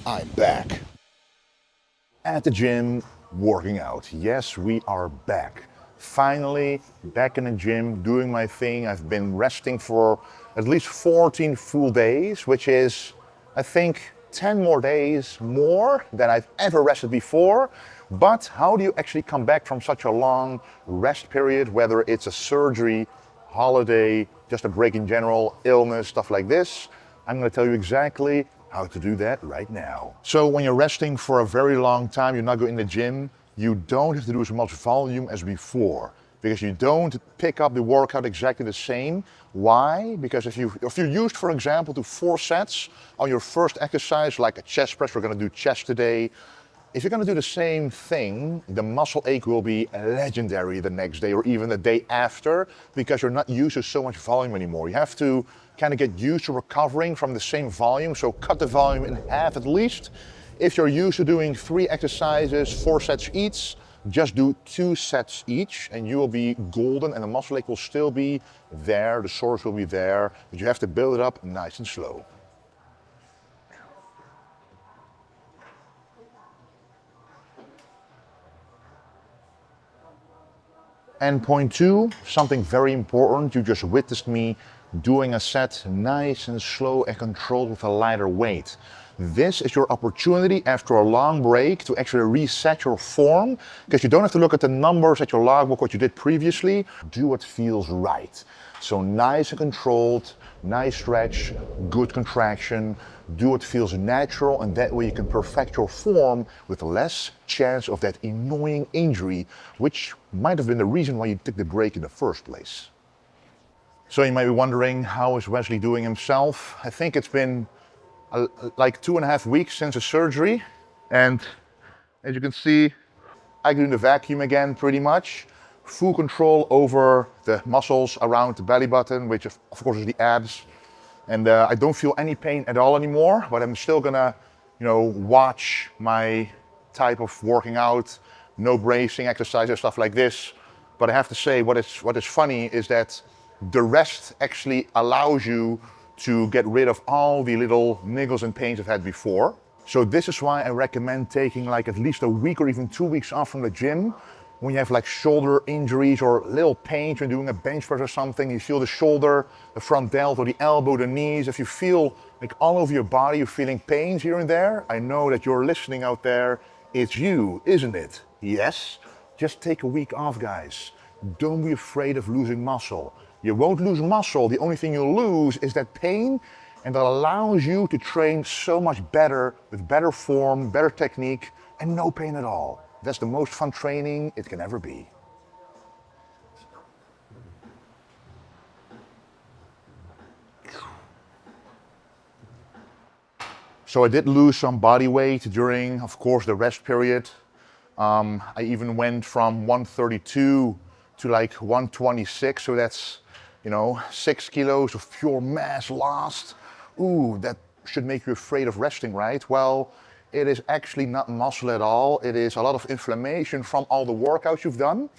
I'm back at the gym working out. Yes, we are back. Finally, back in the gym doing my thing. I've been resting for at least 14 full days, which is, I think, 10 more days more than I've ever rested before. But how do you actually come back from such a long rest period, whether it's a surgery, holiday, just a break in general, illness, stuff like this? I'm going to tell you exactly how to do that right now. So when you're resting for a very long time, you're not going in the gym, you don't have to do as much volume as before because you don't pick up the workout exactly the same. Why? Because if you're used, for example, to 4 sets on your first exercise, like a chest press, we're going to do chest today. If you're going to do the same thing, the muscle ache will be legendary the next day or even the day after because you're not used to so much volume anymore. You have to kind of get used to recovering from the same volume, so cut the volume in half at least. If you're used to doing 3 exercises, 4 sets each, just do 2 sets each and you will be golden and the muscle ache will still be there, the source will be there, but you have to build it up nice and slow. And point 2, something very important, you just witnessed me doing a set nice and slow and controlled with a lighter weight. This is your opportunity after a long break to actually reset your form, because you don't have to look at the numbers at your logbook, what you did previously. Do what feels right. So nice and controlled, nice stretch, good contraction. Do what feels natural, and that way you can perfect your form with less chance of that annoying injury, which might have been the reason why you took the break in the first place. So you might be wondering, how is Wesley doing himself? I think it's been like 2.5 weeks since the surgery, and as you can see, I can do the vacuum again pretty much. Full control over the muscles around the belly button, which of course is the abs. And I don't feel any pain at all anymore, but I'm still gonna, watch my type of working out, no bracing exercises, stuff like this. But I have to say, what is funny is that the rest actually allows you to get rid of all the little niggles and pains I've had before. So this is why I recommend taking like at least a week or even 2 weeks off from the gym. When you have like shoulder injuries or little pains when doing a bench press or something, you feel the shoulder, the front delt or the elbow, the knees. If you feel like all over your body, you're feeling pains here and there, I know that you're listening out there. It's you, isn't it? Yes? Just take a week off, guys. Don't be afraid of losing muscle. You won't lose muscle. The only thing you'll lose is that pain, and that allows you to train so much better with better form, better technique, and no pain at all. That's the most fun training it can ever be. So I did lose some body weight during, of course, the rest period. I even went from 132 to like 126, so that's, 6 kilos of pure mass lost. Ooh, that should make you afraid of resting, right? Well, it is actually not muscle at all. It is a lot of inflammation from all the workouts you've done,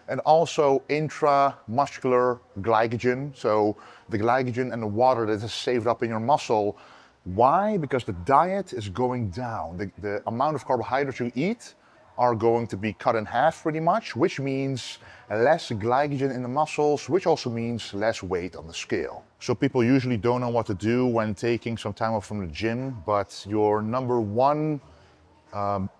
and also intramuscular glycogen. So the glycogen and the water that is saved up in your muscle. Why? Because the diet is going down. The amount of carbohydrates you eat are going to be cut in half pretty much, which means less glycogen in the muscles, which also means less weight on the scale. So people usually don't know what to do when taking some time off from the gym, but your number one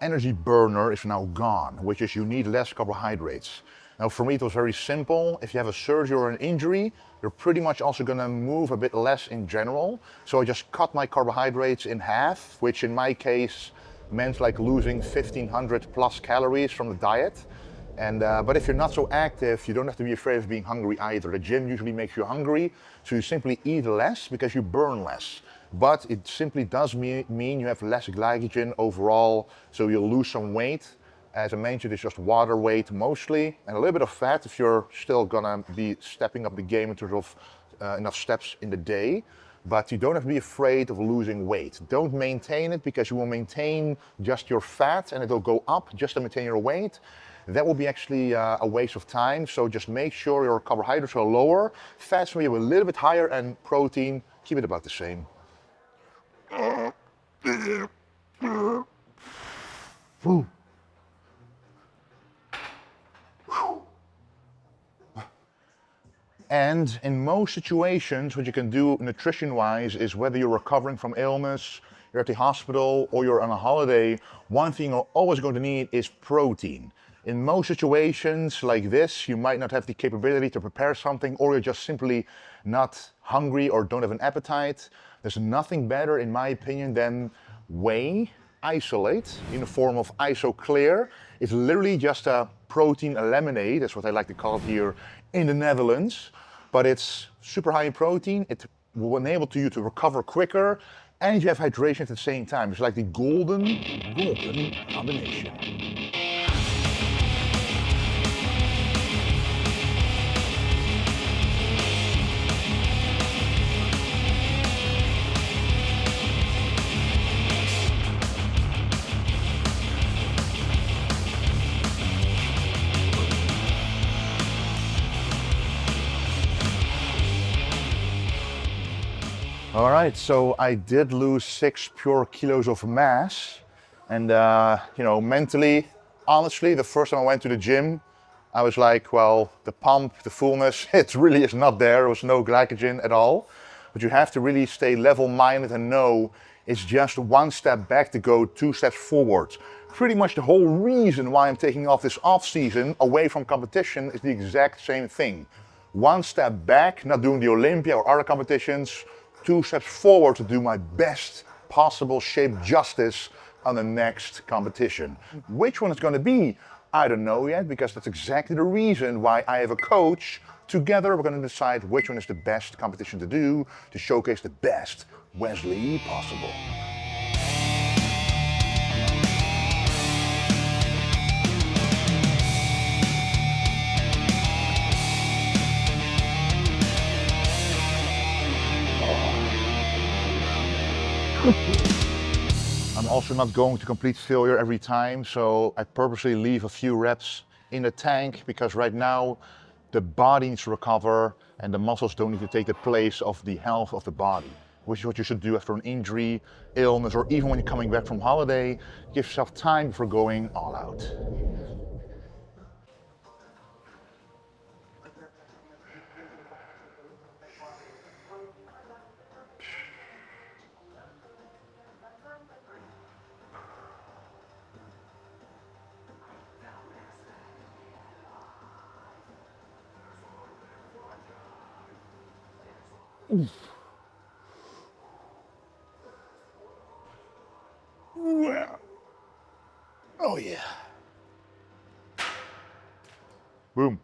energy burner is now gone, which is you need less carbohydrates. Now for me it was very simple. If you have a surgery or an injury, you're pretty much also gonna move a bit less in general. So I just cut my carbohydrates in half, which in my case meant like losing 1,500 plus calories from the diet. And but if you're not so active, you don't have to be afraid of being hungry either. The gym usually makes you hungry, so you simply eat less because you burn less. But it simply does mean you have less glycogen overall, so you'll lose some weight. As I mentioned, it's just water weight mostly, and a little bit of fat if you're still gonna be stepping up the game in terms of enough steps in the day. But you don't have to be afraid of losing weight. Don't maintain it, because you will maintain just your fat and it'll go up just to maintain your weight. That will be actually a waste of time. So just make sure your carbohydrates are lower, fats maybe a little bit higher, and protein, keep it about the same. Woo. And in most situations, what you can do nutrition-wise is whether you're recovering from illness, you're at the hospital, or you're on a holiday, one thing you're always going to need is protein. In most situations like this, you might not have the capability to prepare something, or you're just simply not hungry or don't have an appetite. There's nothing better, in my opinion, than whey isolate in the form of IsoClear. It's literally just a protein lemonade, that's what I like to call it here in the Netherlands. But it's super high in protein, it will enable you to recover quicker, and you have hydration at the same time. It's like the golden combination. All right, so I did lose 6 pure kilos of mass. And, mentally, honestly, the first time I went to the gym, I was like, well, the pump, the fullness, it really is not there. There was no glycogen at all. But you have to really stay level-minded and know it's just one step back to go 2 steps forward. Pretty much the whole reason why I'm taking off this off-season away from competition is the exact same thing. 1 step back, not doing the Olympia or other competitions, 2 steps forward to do my best possible shape justice on the next competition. Which one it's going to be, I don't know yet, because that's exactly the reason why I have a coach. Together we're going to decide which one is the best competition to do to showcase the best Wesley possible. I'm also not going to complete failure every time, so I purposely leave a few reps in the tank because right now the body needs to recover and the muscles don't need to take the place of the health of the body, which is what you should do after an injury, illness, or even when you're coming back from holiday. Give yourself time before going all out. Oh yeah. Boom.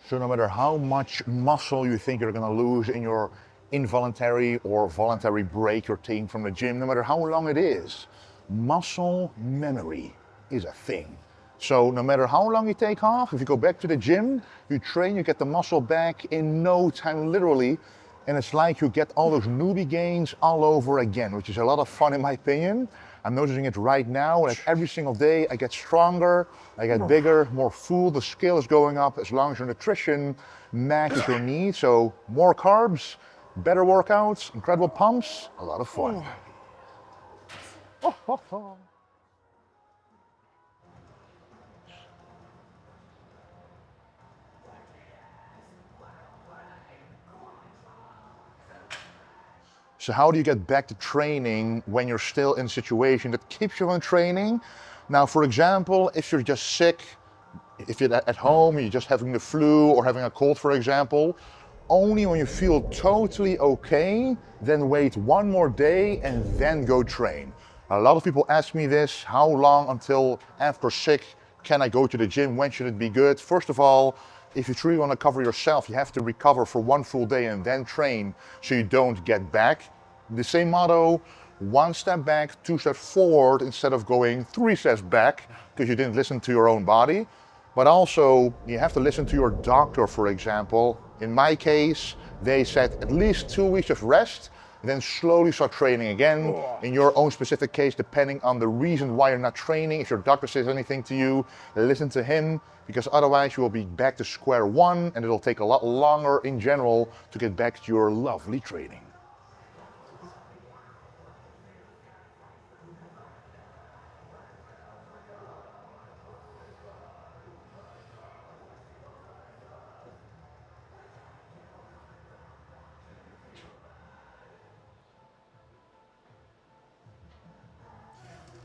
So no matter how much muscle you think you're gonna lose in your involuntary or voluntary break you're taking from the gym, no matter how long it is, muscle memory is a thing. So no matter how long you take off, if you go back to the gym, you train, you get the muscle back in no time, literally. And it's like you get all those newbie gains all over again, which is a lot of fun in my opinion. I'm noticing it right now, like every single day I get stronger, I get bigger, more full, the scale is going up as long as your nutrition matches your needs. So more carbs, better workouts, incredible pumps, a lot of fun. So how do you get back to training when you're still in a situation that keeps you on training? Now, for example, if you're just sick, if you're at home, you're just having the flu or having a cold, for example, only when you feel totally okay, then wait one more day and then go train. A lot of people ask me this, how long until after sick can I go to the gym? When should it be good? First of all, if you truly want to cover yourself, you have to recover for one full day and then train so you don't get back. The same motto, 1 step back, 2 steps forward instead of going 3 steps back because you didn't listen to your own body. But also, you have to listen to your doctor, for example. In my case, they said at least 2 weeks of rest, then slowly start training again. In your own specific case, depending on the reason why you're not training, if your doctor says anything to you, listen to him, because otherwise you will be back to square one and it'll take a lot longer in general to get back to your lovely training.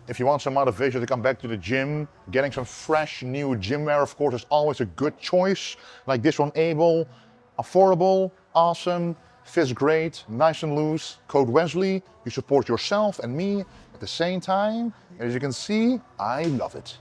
If you want some motivation to come back to the gym, getting some fresh new gym wear, of course, is always a good choice. Like this one, Able, affordable, awesome, fits great, nice and loose. Code Wesley, you support yourself and me at the same time. As you can see, I love it.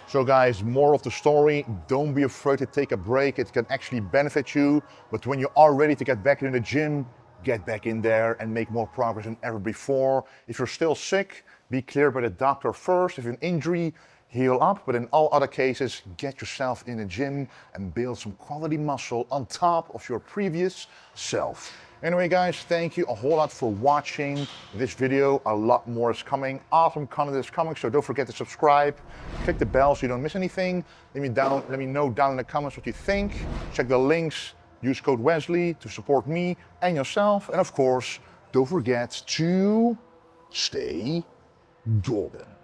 So guys, moral of the story, don't be afraid to take a break. It can actually benefit you. But when you are ready to get back in the gym, get back in there and make more progress than ever before. If you're still sick, be cleared by the doctor first. If you have an injury, heal up. But in all other cases, get yourself in the gym and build some quality muscle on top of your previous self. Anyway guys, thank you a whole lot for watching this video. A lot more is coming. Awesome content is coming, so don't forget to subscribe. Click the bell so you don't miss anything. Let me know down in the comments what you think. Check the links. Use code Wesley to support me and yourself. And of course, don't forget to stay golden.